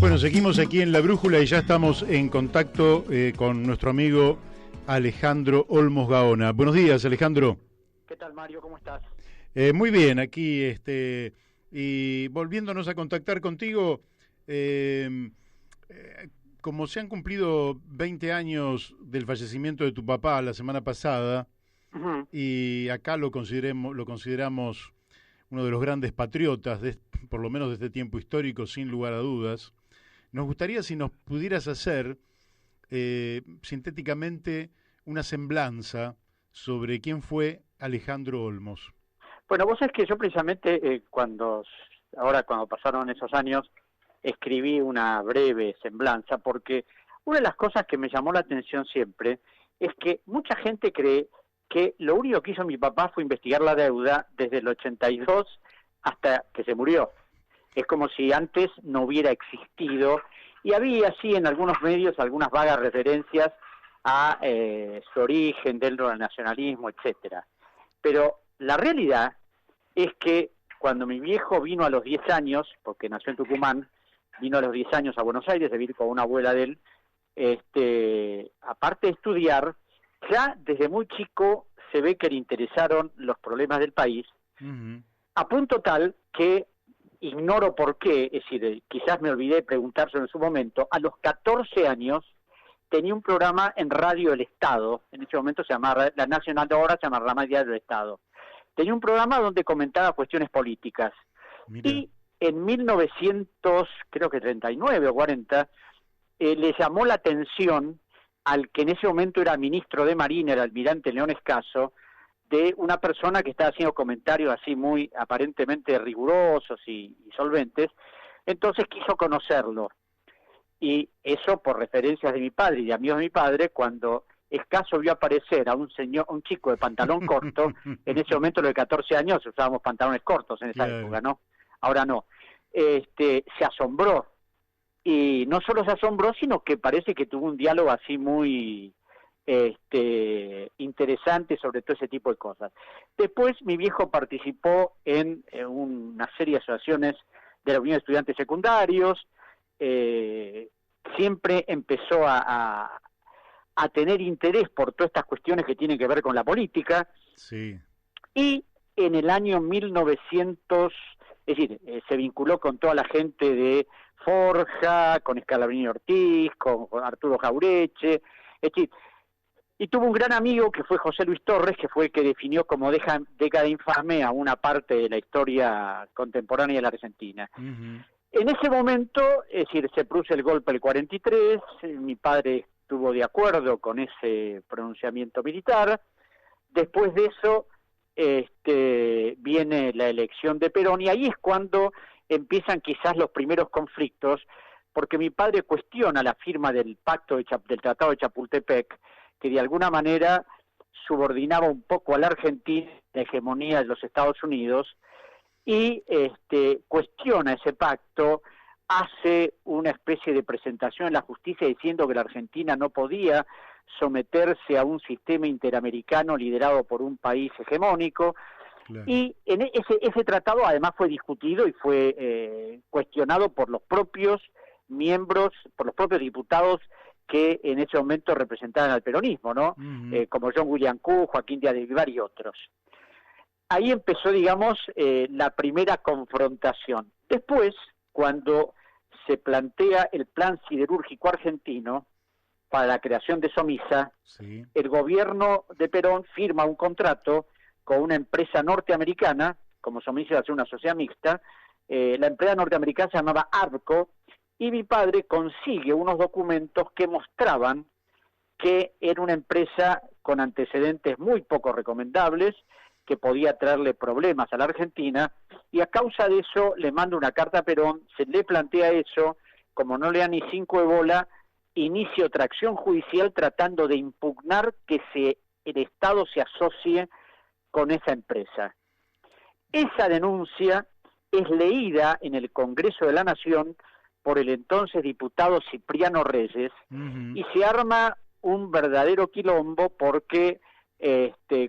Bueno, seguimos aquí en La Brújula y ya estamos en contacto con nuestro amigo Alejandro Olmos Gaona. Buenos días, Alejandro. ¿Qué tal, Mario? ¿Cómo estás? Muy bien, aquí y volviéndonos a contactar contigo, como se han cumplido 20 años del fallecimiento de tu papá la semana pasada, Ujú. y acá lo consideramos uno de los grandes patriotas, por lo menos de este tiempo histórico, sin lugar a dudas. Nos gustaría si nos pudieras hacer sintéticamente una semblanza sobre quién fue Alejandro Olmos. Bueno, vos sabés que yo precisamente cuando pasaron esos años, escribí una breve semblanza, porque una de las cosas que me llamó la atención siempre es que mucha gente cree que lo único que hizo mi papá fue investigar la deuda desde el 82 hasta que se murió. Es como si antes no hubiera existido, y había así en algunos medios algunas vagas referencias a su origen dentro del nacionalismo, etcétera. Pero la realidad es que cuando mi viejo vino a los 10 años, porque nació en Tucumán, vino a los 10 años a Buenos Aires de vivir con una abuela de él, aparte de estudiar, ya desde muy chico se ve que le interesaron los problemas del país, Uh-huh. a punto tal que ignoro por qué, es decir, quizás me olvidé de preguntárselo en su momento, a los 14 años tenía un programa en Radio El Estado, en ese momento se llamaba, la Nacional de ahora se llama Rama Diario del Estado. Tenía un programa donde comentaba cuestiones políticas. Mira. Y en 1939 o 40, le llamó la atención al que en ese momento era ministro de Marina, el almirante León Escaso, de una persona que estaba haciendo comentarios así muy aparentemente rigurosos y solventes. Entonces quiso conocerlo. Y eso por referencias de mi padre y de amigos de mi padre, cuando Escaso vio aparecer a un chico de pantalón corto, en ese momento los de 14 años usábamos pantalones cortos en esa época, ¿no? Ahora no. Se asombró, y no solo se asombró, sino que parece que tuvo un diálogo así muy interesante sobre todo ese tipo de cosas. Después mi viejo participó en una serie de asociaciones de la Unión de Estudiantes Secundarios, siempre empezó a tener interés por todas estas cuestiones que tienen que ver con la política. Sí. Y en el año 1900, es decir, se vinculó con toda la gente de Forja, con Scalabrini Ortiz, con Arturo Jaureche, es decir, y tuvo un gran amigo que fue José Luis Torres, que fue el que definió como década infame a una parte de la historia contemporánea de la Argentina. Uh-huh. En ese momento, es decir, se produce el golpe del 43, mi padre estuvo de acuerdo con ese pronunciamiento militar. Después de eso viene la elección de Perón, y ahí es cuando empiezan quizás los primeros conflictos, porque mi padre cuestiona la firma del del Tratado de Chapultepec, que de alguna manera subordinaba un poco a la Argentina la hegemonía de los Estados Unidos, y cuestiona ese pacto, hace una especie de presentación en la justicia diciendo que la Argentina no podía someterse a un sistema interamericano liderado por un país hegemónico. Claro. Y en ese tratado además fue discutido y fue cuestionado por los propios miembros, por los propios diputados que en ese momento representaban al peronismo, ¿no? Uh-huh. Como John William Q, Joaquín Díaz de Vivar y otros. Ahí empezó, digamos, la primera confrontación. Después, cuando se plantea el plan siderúrgico argentino para la creación de Somisa, sí, el gobierno de Perón firma un contrato con una empresa norteamericana, como Somisa iba a ser una sociedad mixta, la empresa norteamericana se llamaba Arco, y mi padre consigue unos documentos que mostraban que era una empresa con antecedentes muy poco recomendables, que podía traerle problemas a la Argentina, y a causa de eso le manda una carta a Perón, se le plantea eso, como no le da ni 5 de bola, inicia otra acción judicial tratando de impugnar que el Estado se asocie con esa empresa. Esa denuncia es leída en el Congreso de la Nación por el entonces diputado Cipriano Reyes, uh-huh, y se arma un verdadero quilombo porque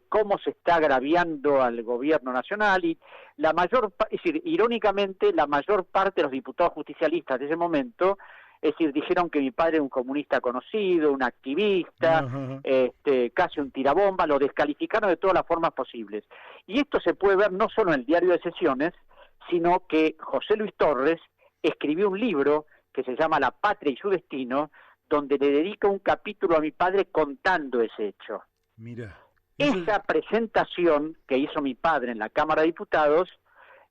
cómo se está agraviando al gobierno nacional, y es decir, irónicamente, la mayor parte de los diputados justicialistas de ese momento, es decir, dijeron que mi padre era un comunista conocido, un activista, Ajá. casi un tirabomba, lo descalificaron de todas las formas posibles. Y esto se puede ver no solo en el diario de sesiones, sino que José Luis Torres escribió un libro que se llama La Patria y su Destino, donde le dedica un capítulo a mi padre contando ese hecho. Mira, Esa presentación que hizo mi padre en la Cámara de Diputados,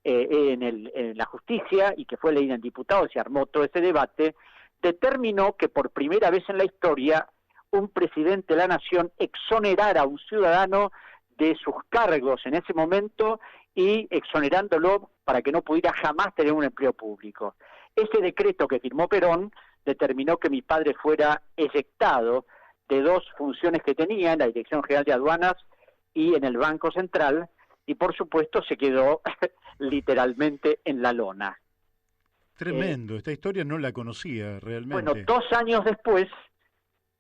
en la justicia, y que fue leída en diputados, y armó todo ese debate, determinó que por primera vez en la historia un presidente de la nación exonerara a un ciudadano de sus cargos en ese momento, y exonerándolo para que no pudiera jamás tener un empleo público. Ese decreto que firmó Perón determinó que mi padre fuera eyectado de 2 funciones que tenía en la Dirección General de Aduanas y en el Banco Central, y por supuesto se quedó literalmente en la lona. tremendo. Esta historia no la conocía Bueno, realmente. 2 años después,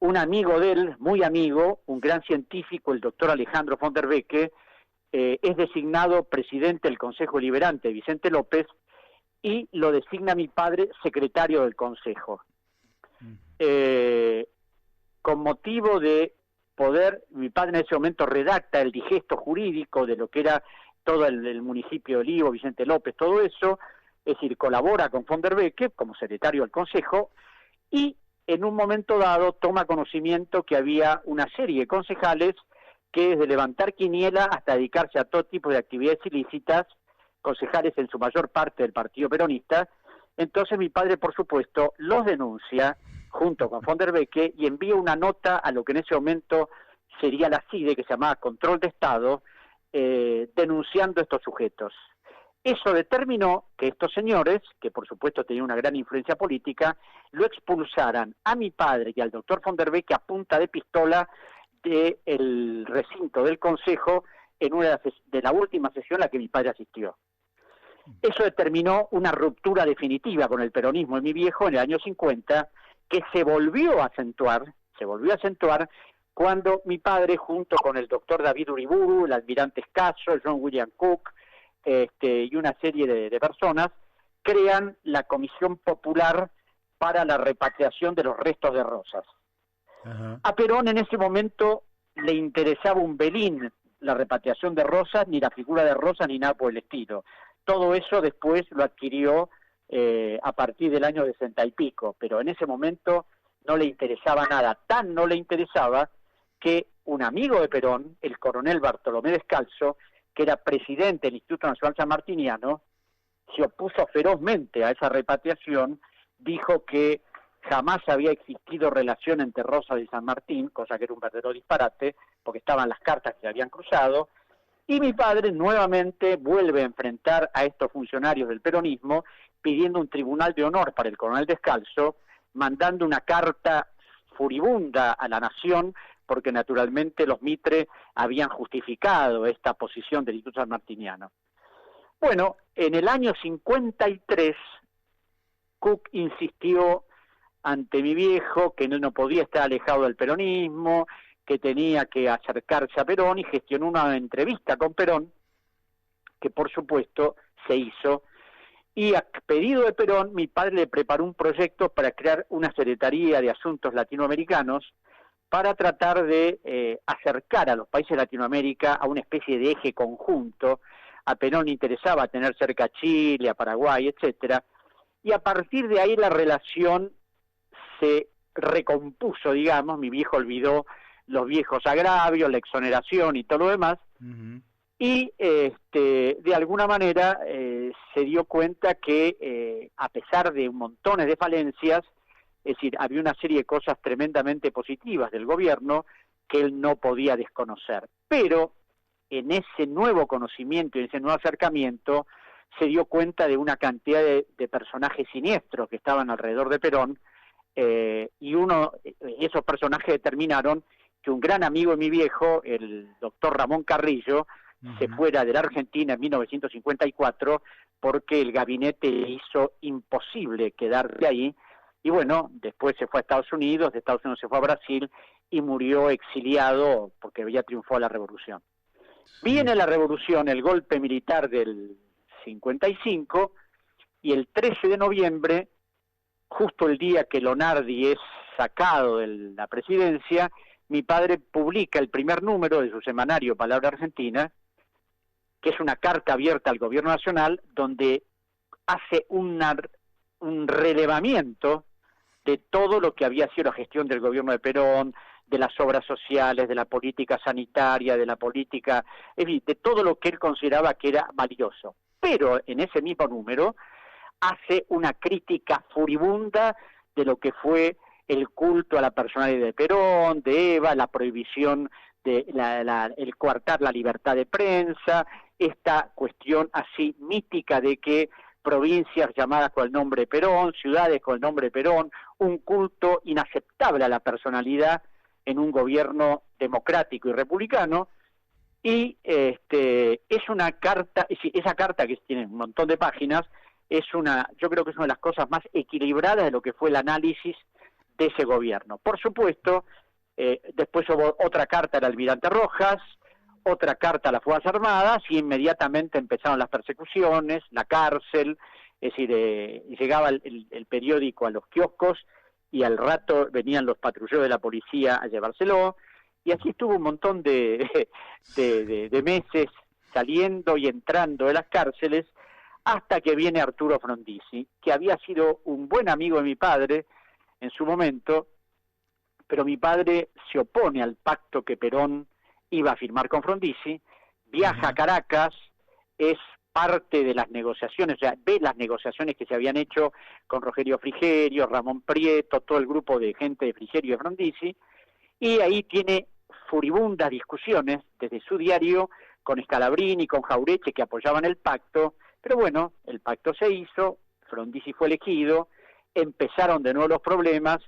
un amigo de él, muy amigo, un gran científico, el doctor Alejandro von der Becke, es designado presidente del Consejo Deliberante, Vicente López, y lo designa mi padre secretario del Consejo. Con motivo de mi padre en ese momento redacta el digesto jurídico de lo que era todo el municipio de Olivo, Vicente López, todo eso, es decir, colabora con von der Becke como secretario del Consejo, y en un momento dado toma conocimiento que había una serie de concejales que desde levantar quiniela hasta dedicarse a todo tipo de actividades ilícitas, concejales en su mayor parte del Partido Peronista. Entonces mi padre, por supuesto, los denuncia junto con von der Becke y envía una nota a lo que en ese momento sería la CIDE, que se llamaba Control de Estado, denunciando a estos sujetos. Eso determinó que estos señores, que por supuesto tenían una gran influencia política, lo expulsaran a mi padre y al doctor von der Becke a punta de pistola del recinto del Consejo en una de la última sesión a la que mi padre asistió. Eso determinó una ruptura definitiva con el peronismo de mi viejo en el año 50, que se volvió a acentuar cuando mi padre, junto con el doctor David Uriburu, el almirante Escaso, el John William Cook, y una serie de personas, crean la Comisión Popular para la Repatriación de los Restos de Rosas. Ajá. A Perón en ese momento le interesaba un velín la repatriación de Rosas, ni la figura de Rosas, ni nada por el estilo. Todo eso después lo adquirió a partir del año 60 y pico, pero en ese momento no le interesaba nada. Tan no le interesaba que un amigo de Perón, el coronel Bartolomé Descalzo, que era presidente del Instituto Nacional Sanmartiniano, se opuso ferozmente a esa repatriación, dijo que jamás había existido relación entre Rosas y San Martín, cosa que era un verdadero disparate, porque estaban las cartas que se habían cruzado, y mi padre nuevamente vuelve a enfrentar a estos funcionarios del peronismo, pidiendo un tribunal de honor para el coronel Descalzo, mandando una carta furibunda a la nación, porque naturalmente los Mitre habían justificado esta posición del Instituto Sanmartiniano. Bueno, en el año 53, Cook insistió ante mi viejo que no podía estar alejado del peronismo, que tenía que acercarse a Perón, y gestionó una entrevista con Perón, que por supuesto se hizo, y a pedido de Perón, mi padre le preparó un proyecto para crear una Secretaría de Asuntos Latinoamericanos para tratar de acercar a los países de Latinoamérica a una especie de eje conjunto. A Perón le interesaba tener cerca a Chile, a Paraguay, etcétera, y a partir de ahí la relación se recompuso, digamos. Mi viejo olvidó los viejos agravios, la exoneración y todo lo demás, y de alguna manera se dio cuenta que a pesar de montones de falencias, es decir, había una serie de cosas tremendamente positivas del gobierno que él no podía desconocer. Pero en ese nuevo conocimiento y en ese nuevo acercamiento se dio cuenta de una cantidad de personajes siniestros que estaban alrededor de Perón, y esos personajes determinaron que un gran amigo de mi viejo, el doctor Ramón Carrillo, se fuera de la Argentina en 1954 porque el gabinete le hizo imposible quedarse ahí, y bueno, después se fue a Estados Unidos, de Estados Unidos se fue a Brasil y murió exiliado porque había triunfado la revolución. Viene la revolución, el golpe militar del 55, y el 13 de noviembre, justo el día que Lonardi es sacado de la presidencia, mi padre publica el primer número de su semanario Palabra Argentina, que es una carta abierta al gobierno nacional, donde hace un relevamiento de todo lo que había sido la gestión del gobierno de Perón, de las obras sociales, de la política sanitaria, de la política, es decir, de todo lo que él consideraba que era valioso. Pero en ese mismo número hace una crítica furibunda de lo que fue el culto a la personalidad de Perón, de Eva, la prohibición de el coartar la libertad de prensa, esta cuestión así mítica de que provincias llamadas con el nombre de Perón, ciudades con el nombre de Perón, un culto inaceptable a la personalidad en un gobierno democrático y republicano, y es una carta, esa carta que tiene un montón de páginas, yo creo que es una de las cosas más equilibradas de lo que fue el análisis de ese gobierno. Por supuesto, después hubo otra carta al almirante Rojas, otra carta a las Fuerzas Armadas, y inmediatamente empezaron las persecuciones, la cárcel, es decir, llegaba el periódico a los kioscos, y al rato venían los patrulleros de la policía a llevárselo, y así estuvo un montón de meses saliendo y entrando de las cárceles, hasta que viene Arturo Frondizi, que había sido un buen amigo de mi padre en su momento, pero mi padre se opone al pacto que Perón iba a firmar con Frondizi, viaja a Caracas, es parte de las negociaciones, o sea, ve las negociaciones que se habían hecho con Rogelio Frigerio, Ramón Prieto, todo el grupo de gente de Frigerio y de Frondizi, y ahí tiene furibundas discusiones desde su diario con Scalabrini, con Jauretche, que apoyaban el pacto, pero bueno, el pacto se hizo, Frondizi fue elegido, empezaron de nuevo los problemas,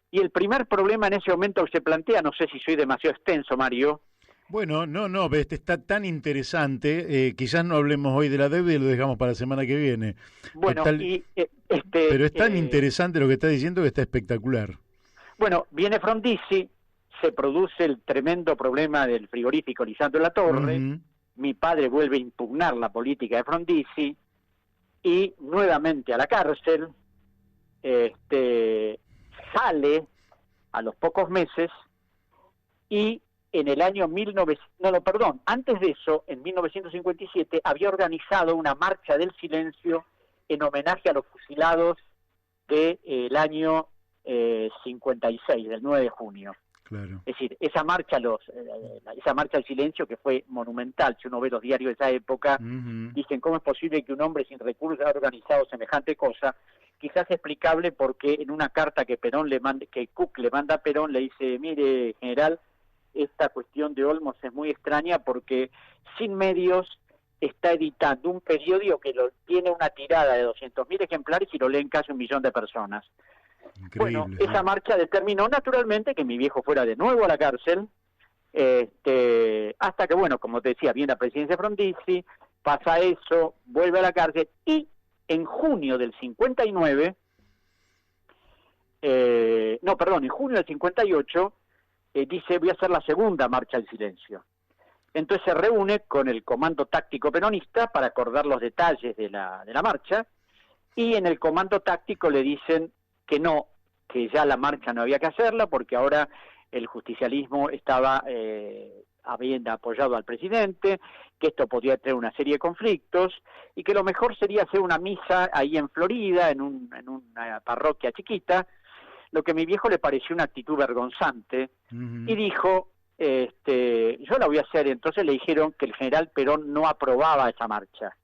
y el primer problema en ese momento que se plantea, no sé si soy demasiado extenso, Mario. Bueno, no, está tan interesante, quizás no hablemos hoy de la deuda y lo dejamos para la semana que viene. Bueno, pero es tan interesante lo que está diciendo que está espectacular. Bueno, viene Frondizi, se produce el tremendo problema del frigorífico Lisandro Latorre, mi padre vuelve a impugnar la política de Frondizi, y nuevamente a la cárcel, sale a los pocos meses, y en el año antes de eso, en 1957, había organizado una marcha del silencio en homenaje a los fusilados del año 56, del 9 de junio. Claro. Es decir, esa marcha del silencio, que fue monumental, si uno ve los diarios de esa época, dicen cómo es posible que un hombre sin recursos haya organizado semejante cosa. Quizás es explicable porque en una carta que Cook le manda a Perón, le dice: mire, general, esta cuestión de Olmos es muy extraña porque sin medios está editando un periódico que tiene una tirada de 200.000 ejemplares y lo leen casi 1 millón de personas. Increíble, bueno, esa marcha determinó naturalmente que mi viejo fuera de nuevo a la cárcel, hasta que, bueno, como te decía, viene la presidencia de Frondizi, pasa eso, vuelve a la cárcel, y en junio del 59, en junio del 58, dice: voy a hacer la segunda marcha del silencio. Entonces se reúne con el Comando Táctico Peronista para acordar los detalles de la marcha, y en el Comando Táctico le dicen que no, que ya la marcha no había que hacerla porque ahora el justicialismo estaba habiendo apoyado al presidente, que esto podía tener una serie de conflictos, y que lo mejor sería hacer una misa ahí en Florida, en una parroquia chiquita, lo que a mi viejo le pareció una actitud vergonzante, y dijo: yo la voy a hacer. Entonces le dijeron que el general Perón no aprobaba esa marcha.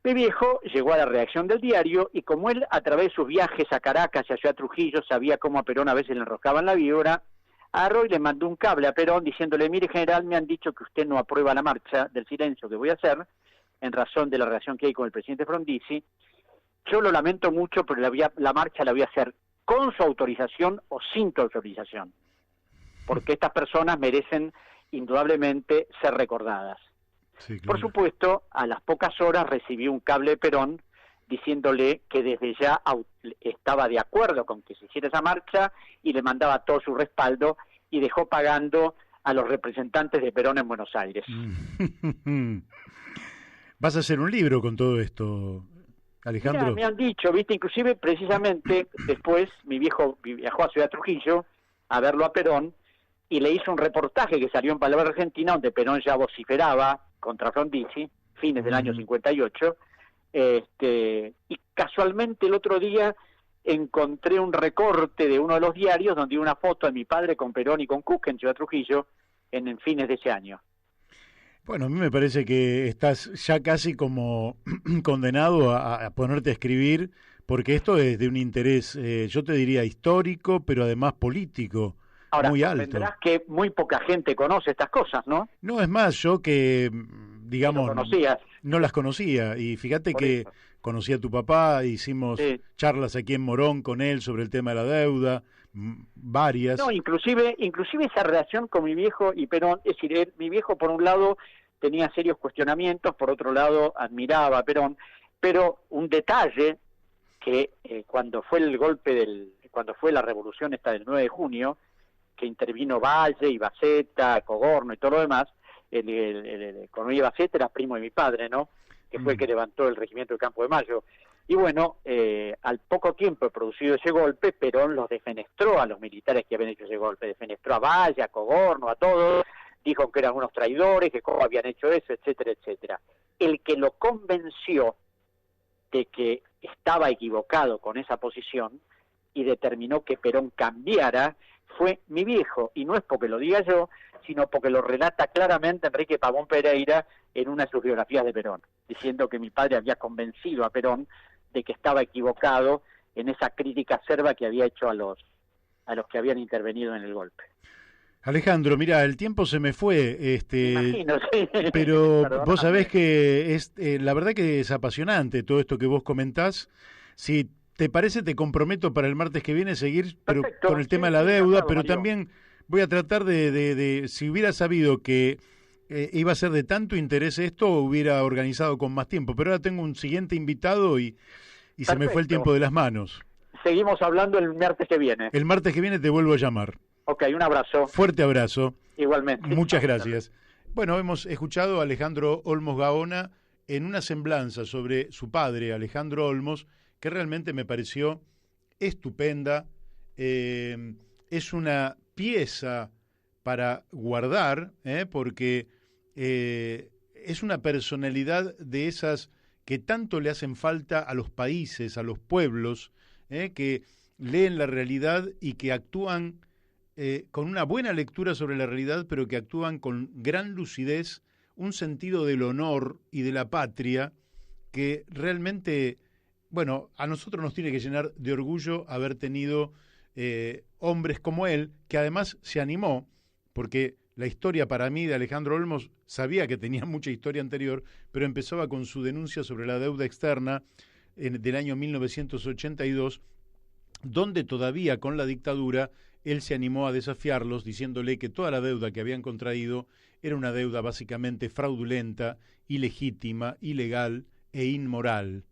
Mi viejo llegó a la redacción del diario, y como él, a través de sus viajes a Caracas y a Ciudad Trujillo, sabía cómo a Perón a veces le enroscaban la víbora, agarró y le mandó un cable a Perón diciéndole: mire, general, me han dicho que usted no aprueba la marcha del silencio que voy a hacer, en razón de la relación que hay con el presidente Frondizi. Yo lo lamento mucho, pero la marcha la voy a hacer con su autorización o sin su autorización, porque estas personas merecen indudablemente ser recordadas. Sí, claro. Por supuesto, a las pocas horas recibí un cable de Perón diciéndole que desde ya estaba de acuerdo con que se hiciera esa marcha y le mandaba todo su respaldo y dejó pagando a los representantes de Perón en Buenos Aires. ¿Vas a hacer un libro con todo esto, Alejandro? Mirá, me han dicho, viste, inclusive precisamente después mi viejo viajó a Ciudad Trujillo a verlo a Perón y le hizo un reportaje que salió en Palabra Argentina donde Perón ya vociferaba contra Frondizi, fines del año 58, y casualmente el otro día encontré un recorte de uno de los diarios donde una foto de mi padre con Perón y con Cook en Ciudad Trujillo en fines de ese año. Bueno, a mí me parece que estás ya casi como condenado a ponerte a escribir, porque esto es de un interés, yo te diría histórico, pero además político, ahora, muy alto. Vendrás que muy poca gente conoce estas cosas, ¿no? No, es más, yo que, digamos, no las conocía, y fíjate Por que eso. conocí a tu papá, hicimos charlas aquí en Morón con él sobre el tema de la deuda, varias. No, inclusive esa relación con mi viejo y Perón, es decir, mi viejo por un lado tenía serios cuestionamientos, por otro lado admiraba a Perón, pero un detalle que cuando fue cuando fue la revolución esta del 9 de junio, que intervino Valle y Baceta, Cogorno y todo lo demás, el coronel Baceta era primo de mi padre, ¿no? Que fue el que levantó el regimiento del Campo de Mayo. Y bueno, al poco tiempo de producido ese golpe, Perón los defenestró a los militares que habían hecho ese golpe, defenestró a Valle, a Cogorno, a todos, dijo que eran unos traidores, que cómo habían hecho eso, etcétera, etcétera. El que lo convenció de que estaba equivocado con esa posición y determinó que Perón cambiara fue mi viejo, y no es porque lo diga yo, sino porque lo relata claramente Enrique Pavón Pereira en una de sus biografías de Perón, diciendo que mi padre había convencido a Perón de que estaba equivocado en esa crítica acerba que había hecho a los que habían intervenido en el golpe. Alejandro, mira, el tiempo se me fue, Imagino, sí. pero Perdóname. vos sabés que es la verdad que es apasionante todo esto que vos comentás. Si te parece, te comprometo para el martes que viene seguir pero con el tema de la deuda, pero Mario, también voy a tratar de si hubiera sabido que iba a ser de tanto interés esto, hubiera organizado con más tiempo, pero ahora tengo un siguiente invitado y se me fue el tiempo de las manos. Seguimos hablando el martes que viene. El martes que viene te vuelvo a llamar. Ok, un abrazo. Fuerte abrazo. Igualmente. Muchas gracias. Bueno, hemos escuchado a Alejandro Olmos Gaona en una semblanza sobre su padre, Alejandro Olmos, que realmente me pareció estupenda. Es una pieza para guardar, porque es una personalidad de esas que tanto le hacen falta a los países, a los pueblos, que leen la realidad y que actúan con una buena lectura sobre la realidad, pero que actúan con gran lucidez, un sentido del honor y de la patria que realmente, bueno, a nosotros nos tiene que llenar de orgullo haber tenido hombres como él, que además se animó, porque la historia para mí de Alejandro Olmos, sabía que tenía mucha historia anterior, pero empezaba con su denuncia sobre la deuda externa del año 1982, donde todavía con la dictadura él se animó a desafiarlos diciéndole que toda la deuda que habían contraído era una deuda básicamente fraudulenta, ilegítima, ilegal e inmoral.